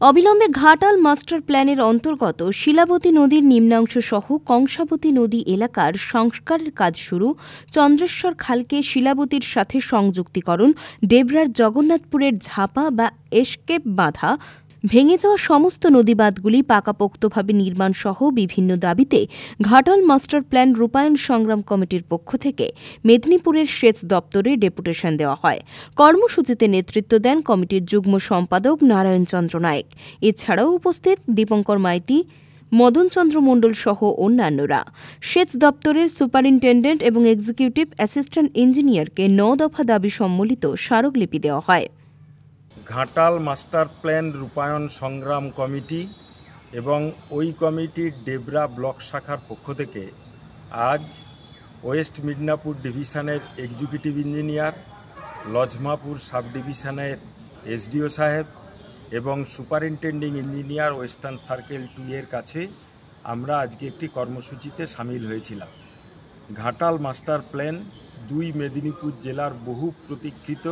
অবিলম্বে ঘাটাল মাস্টার প্ল্যানের অন্তর্গত শিলাবতী নদীর নিম্নাংশ সহ কংসাবতী নদী এলাকার সংস্কারের কাজ শুরু। চন্দ্রেশ্বর খালকে শিলাবতীর সাথে সংযুক্তিকরণ, ডেবরার জগন্নাথপুরের ঝাপা বা এসকেপ বাঁধা, ভেঙে যাওয়া সমস্ত নদীবাঁধগুলি পাকাপোক্তভাবে নির্মাণ সহ বিভিন্ন দাবিতে ঘাটাল মাস্টার প্ল্যান রূপায়ণ সংগ্রাম কমিটির পক্ষ থেকে মেদিনীপুরের সেচ দপ্তরে ডেপুটেশন দেওয়া হয়। কর্মসূচিতে নেতৃত্ব দেন কমিটির যুগ্ম সম্পাদক নারায়ণ চন্দ্র নায়েক। এছাড়াও উপস্থিত দীপঙ্কর মাইতি, মদন চন্দ্র মণ্ডল সহ অন্যান্যরা। সেচ দপ্তরের সুপারিনটেন্ডেন্ট এবং এক্সিকিউটিভ অ্যাসিস্ট্যান্ট ইঞ্জিনিয়ারকে ৯ দফা দাবি সম্বলিত স্মারকলিপি দেওয়া হয়। ঘাটাল মাস্টার প্ল্যান রূপায়ণ সংগ্রাম কমিটি এবং ওই কমিটির ডেবরা ব্লক শাখার পক্ষ থেকে আজ ওয়েস্ট মিদনাপুর ডিভিশনের এক্সিকিউটিভ ইঞ্জিনিয়ার, লজমাপুর সাব ডিভিশনের এসডিও সাহেব এবং সুপারিনটেন্ডিং ইঞ্জিনিয়ার ওয়েস্টার্ন সার্কেল 2 এর কাছে আমরা আজকে একটি কর্মসূচিতে সামিল হয়েছিলাম। ঘাটাল মাস্টার প্ল্যান 2 মেদিনীপুর জেলার বহু প্রতীক্ষিত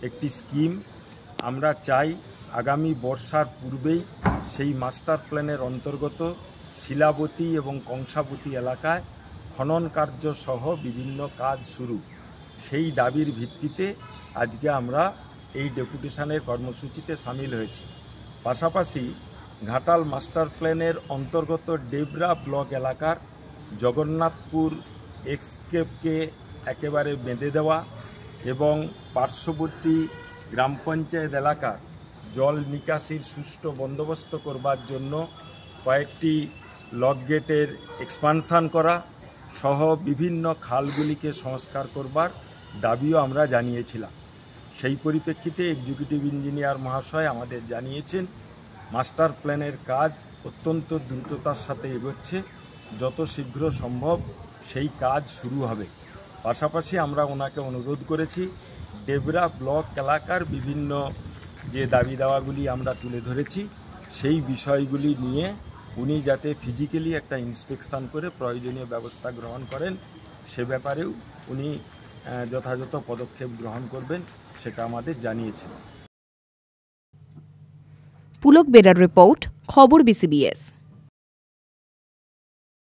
একটি স্কিম। আমরা চাই আগামী বর্ষার পূর্বেই সেই মাস্টার প্ল্যানের অন্তর্গত শিলাবতী এবং কংসাবতী এলাকায় খনন কার্য সহ বিভিন্ন কাজ শুরু। সেই দাবির ভিত্তিতে আজকে আমরা এই ডেপুটেশনের কর্মসূচিতে সামিল হয়েছি। পাশাপাশি ঘাটাল মাস্টার প্ল্যানের অন্তর্গত ডেবরা ব্লক এলাকার জগন্নাথপুর এক্সকেপকে একেবারে বেঁধে দেওয়া এবং পার্শ্ববর্তী গ্রাম পঞ্চায়েত এলাকার জল নিকাশির সুষ্ঠু বন্দোবস্ত করবার জন্য কয়েকটি লক গেটের এক্সপানশন করা সহ বিভিন্ন খালগুলিকে সংস্কার করবার দাবিও আমরা জানিয়েছিলাম। সেই পরিপ্রেক্ষিতে এক্সিকিউটিভ ইঞ্জিনিয়ার মহাশয় আমাদের জানিয়েছেন মাস্টার প্ল্যানের কাজ অত্যন্ত দ্রুততার সাথে এগোচ্ছে, যত শীঘ্র সম্ভব সেই কাজ শুরু হবে। পাশাপাশি আমরা ওনাকে অনুরোধ করেছি ডেবরা ব্লক এলাকার বিভিন্ন যে দাবি দাওয়াগুলি আমরা তুলে ধরেছি সেই বিষয়গুলি নিয়ে উনি যাতে ফিজিক্যালি একটা ইন্সপেকশন করে প্রয়োজনীয় ব্যবস্থা গ্রহণ করেন, সে ব্যাপারেও উনি যথাযথ পদক্ষেপ গ্রহণ করবেন সেটা আমাদের জানিয়েছেন। পুলক বেরার রিপোর্ট, খবর বিসিবিএস।